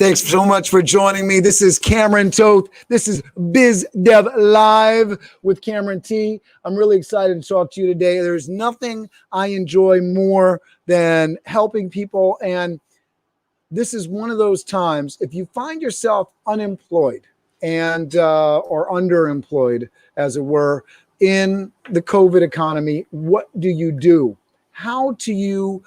Thanks so much for joining me. This is Cameron Toth. This is Biz Dev Live with Cameron T. I'm really excited to talk to you today. There's nothing I enjoy more than helping people. And this is one of those times, if you find yourself unemployed and or underemployed, as it were, in the COVID economy, what do you do? How do you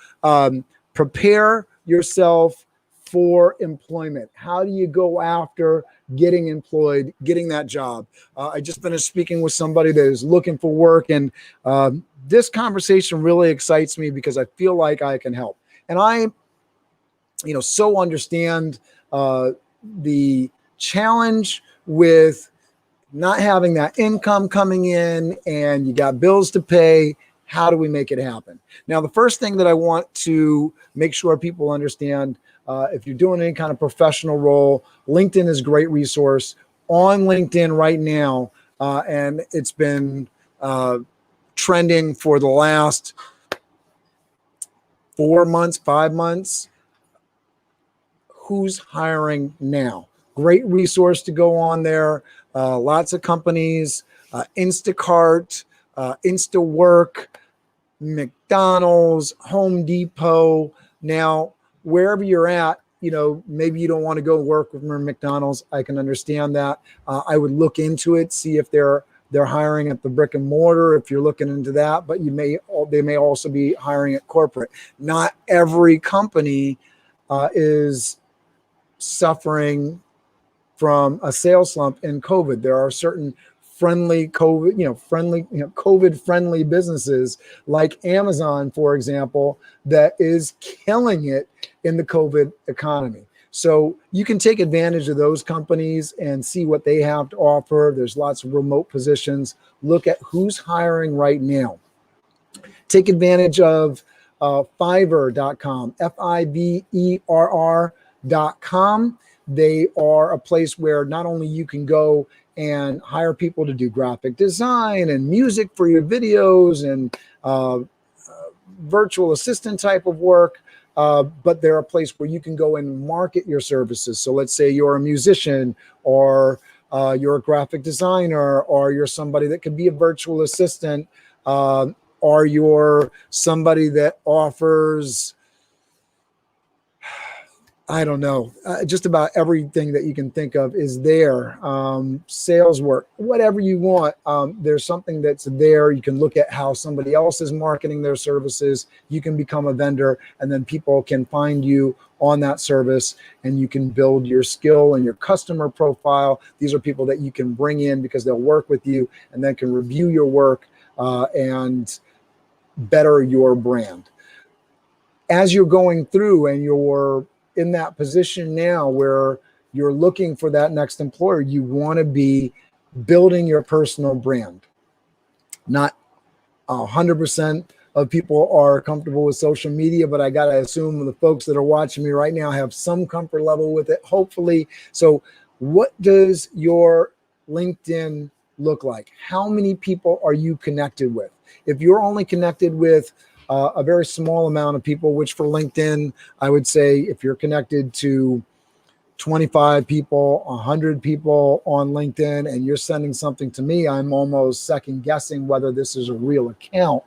prepare yourself for employment? How do you go after getting employed, getting that job? I just finished speaking with somebody that is looking for work, and this conversation really excites me because I feel like I can help. And I, so understand the challenge with not having that income coming in and you got bills to pay. How do we make it happen? Now, the first thing that I want to make sure people understand, if you're doing any kind of professional role, LinkedIn is a great resource. On LinkedIn right now, and it's been trending for the last 4 months, 5 months. Who's hiring now? Great resource to go on there. Lots of companies, Instacart, Instawork, McDonald's, Home Depot. Now, wherever you're at, maybe you don't want to go work with McDonald's. I can understand that. I would look into it, see if they're hiring at the brick and mortar, if you're looking into that, but they may also be hiring at corporate. Not every company is suffering from a sales slump in COVID. There are certain COVID friendly businesses like Amazon, for example, that is killing it in the COVID economy. So you can take advantage of those companies and see what they have to offer. There's lots of remote positions. Look at who's hiring right now. Take advantage of Fiverr.com, Fiverr.com. They are a place where not only you can go and hire people to do graphic design and music for your videos and virtual assistant type of work, but they're a place where you can go and market your services. So let's say you're a musician, or you're a graphic designer, or you're somebody that could be a virtual assistant, or you're somebody that offers, I don't know, just about everything that you can think of is there. Sales work, whatever you want. There's something that's there. You can look at how somebody else is marketing their services. You can become a vendor, and then people can find you on that service, and you can build your skill and your customer profile. These are people that you can bring in because they'll work with you and then can review your work and better your brand. As you're going through and you're in that position now where you're looking for that next employer, you want to be building your personal brand. Not 100% of people are comfortable with social media, but I got to assume the folks that are watching me right now have some comfort level with it, hopefully. So what does your LinkedIn look like? How many people are you connected with? If you're only connected with a very small amount of people, which for LinkedIn, I would say if you're connected to 25 people, 100 people on LinkedIn, and you're sending something to me, I'm almost second guessing whether this is a real account,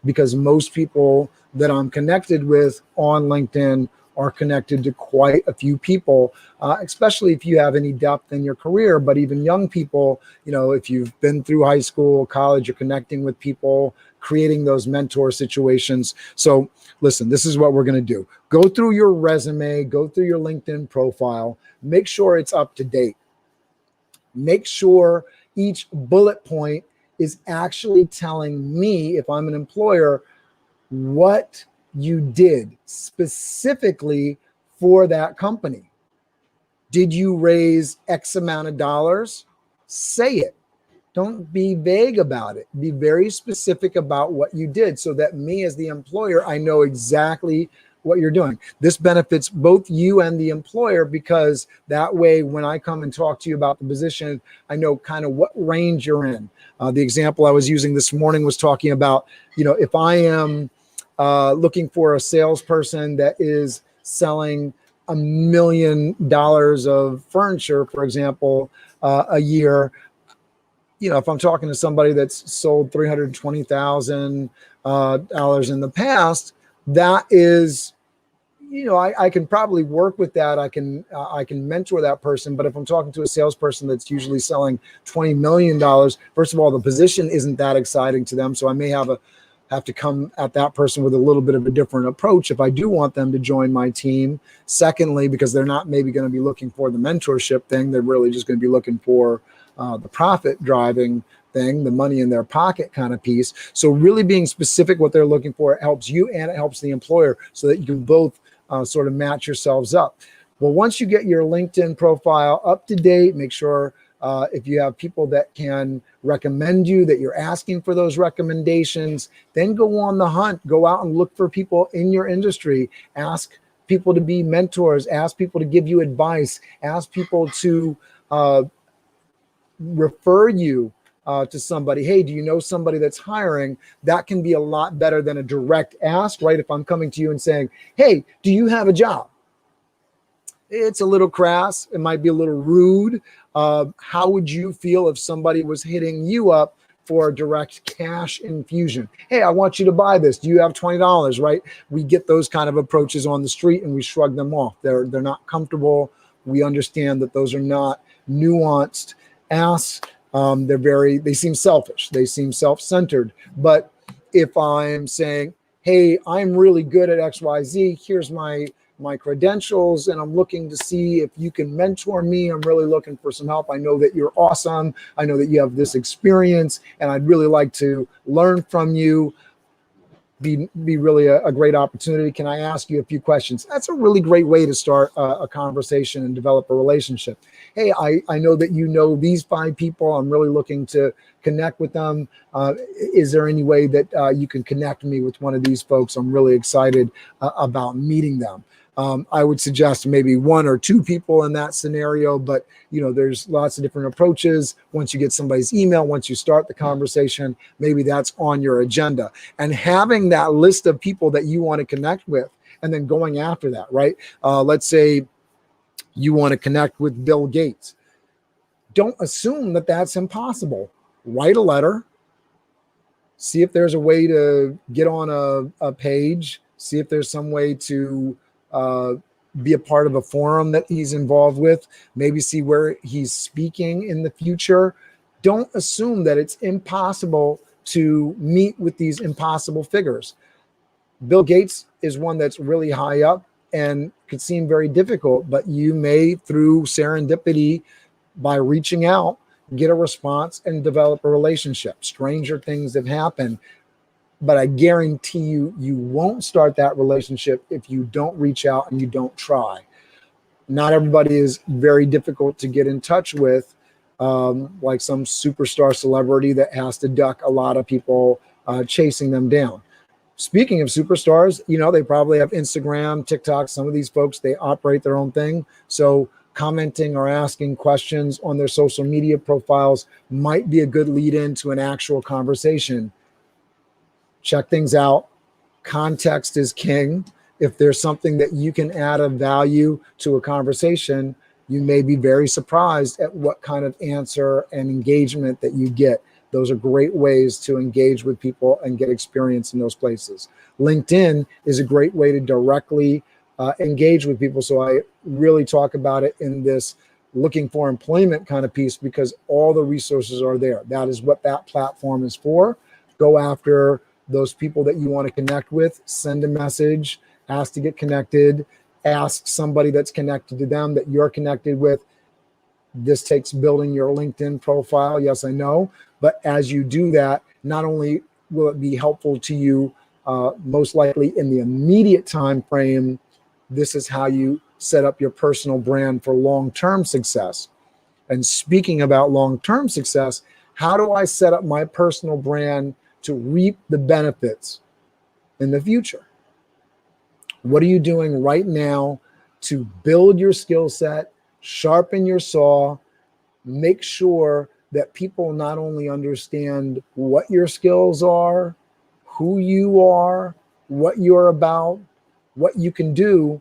because most people that I'm connected with on LinkedIn are connected to quite a few people, especially if you have any depth in your career. But even young people, if you've been through high school, college, you're connecting with people, creating those mentor situations. So listen, this is what we're going to do. Go through your resume, go through your LinkedIn profile, make sure it's up to date. Make sure each bullet point is actually telling me, if I'm an employer, what you did specifically for that company. Did you raise X amount of dollars? Say it. Don't be vague about it. Be very specific about what you did so that me as the employer, I know exactly what you're doing. This benefits both you and the employer, because that way, when I come and talk to you about the position, I know kind of what range you're in. The example I was using this morning was talking about, if I am looking for a salesperson that is selling $1 million of furniture, for example, a year. If I'm talking to somebody that's sold $320,000 in the past, that is, I can probably work with that. I can mentor that person. But if I'm talking to a salesperson that's usually selling $20 million, first of all, the position isn't that exciting to them. So I may have to come at that person with a little bit of a different approach if I do want them to join my team. Secondly, because they're not maybe going to be looking for the mentorship thing. They're really just going to be looking for the profit driving thing, the money in their pocket kind of piece. So really being specific what they're looking for, it helps you and it helps the employer so that you can both sort of match yourselves up. Well, once you get your LinkedIn profile up to date, make sure if you have people that can recommend you, that you're asking for those recommendations, then go on the hunt, go out and look for people in your industry, ask people to be mentors, ask people to give you advice, ask people to refer you to somebody. Hey, do you know somebody that's hiring? That can be a lot better than a direct ask, right? If I'm coming to you and saying, hey, do you have a job? It's a little crass. It might be a little rude. How would you feel if somebody was hitting you up for a direct cash infusion? Hey, I want you to buy this. Do you have $20? Right? We get those kind of approaches on the street and we shrug them off. They're not comfortable. We understand that those are not nuanced asks. They seem selfish. They seem self-centered. But if I'm saying, hey, I'm really good at XYZ, here's my credentials, and I'm looking to see if you can mentor me. I'm really looking for some help. I know that you're awesome. I know that you have this experience, and I'd really like to learn from you. Be really a great opportunity. Can I ask you a few questions? That's a really great way to start a conversation and develop a relationship. Hey, I know that you know these 5 people. I'm really looking to connect with them. Is there any way that you can connect me with one of these folks? I'm really excited about meeting them. I would suggest maybe 1 or 2 people in that scenario, but there's lots of different approaches. Once you get somebody's email, once you start the conversation, maybe that's on your agenda. And having that list of people that you want to connect with and then going after that, right? Let's say you want to connect with Bill Gates. Don't assume that that's impossible. Write a letter. See if there's a way to get on a page. See if there's some way to be a part of a forum that he's involved with, maybe see where he's speaking in the future. Don't assume that it's impossible to meet with these impossible figures. Bill Gates is one that's really high up and could seem very difficult, but you may, through serendipity, by reaching out, get a response and develop a relationship. Stranger things have happened. But I guarantee you won't start that relationship if you don't reach out and you don't try. Not everybody is very difficult to get in touch with, like some superstar celebrity that has to duck a lot of people chasing them down. Speaking of superstars, they probably have Instagram, TikTok. Some of these folks, they operate their own thing. So commenting or asking questions on their social media profiles might be a good lead in to an actual conversation. Check things out. Context is king. If there's something that you can add of value to a conversation, you may be very surprised at what kind of answer and engagement that you get. Those are great ways to engage with people and get experience in those places. LinkedIn is a great way to directly engage with people. So I really talk about it in this looking for employment kind of piece because all the resources are there. That is what that platform is for. Go after those people that you want to connect with, send a message, ask to get connected, ask somebody that's connected to them that you're connected with. This takes building your LinkedIn profile. Yes, I know. But as you do that, not only will it be helpful to you, most likely in the immediate time frame, this is how you set up your personal brand for long-term success. And speaking about long-term success, how do I set up my personal brand to reap the benefits in the future? What are you doing right now to build your skill set, sharpen your saw, make sure that people not only understand what your skills are, who you are, what you're about, what you can do.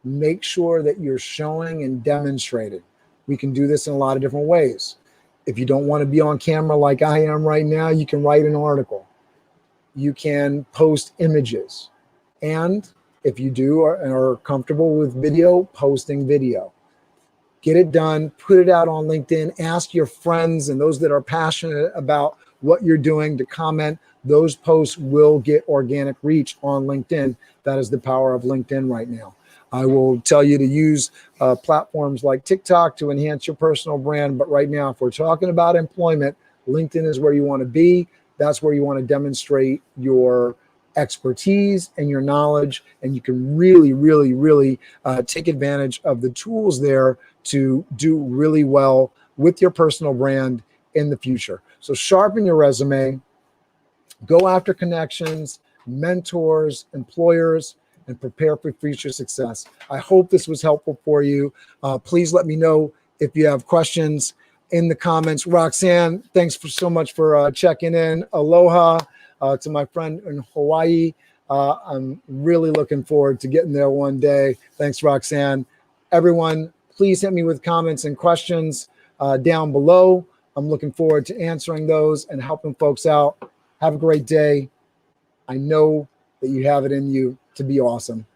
make sure that you're showing and demonstrating. We can do this in a lot of different ways. If you don't want to be on camera like I am right now, you can write an article. You can post images. And if you do and are comfortable with video, posting video. Get it done, put it out on LinkedIn, ask your friends and those that are passionate about what you're doing to comment. Those posts will get organic reach on LinkedIn. That is the power of LinkedIn right now. I will tell you to use platforms like TikTok to enhance your personal brand. But right now, if we're talking about employment, LinkedIn is where you want to be. That's where you want to demonstrate your expertise and your knowledge. And you can really, really, really take advantage of the tools there to do really well with your personal brand in the future. So sharpen your resume, go after connections, mentors, employers, and prepare for future success. I hope this was helpful for you. Please let me know if you have questions in the comments. Roxanne, thanks so much for checking in. Aloha to my friend in Hawaii. I'm really looking forward to getting there one day. Thanks, Roxanne. Everyone, please hit me with comments and questions down below. I'm looking forward to answering those and helping folks out. Have a great day. I know that you have it in you to be awesome.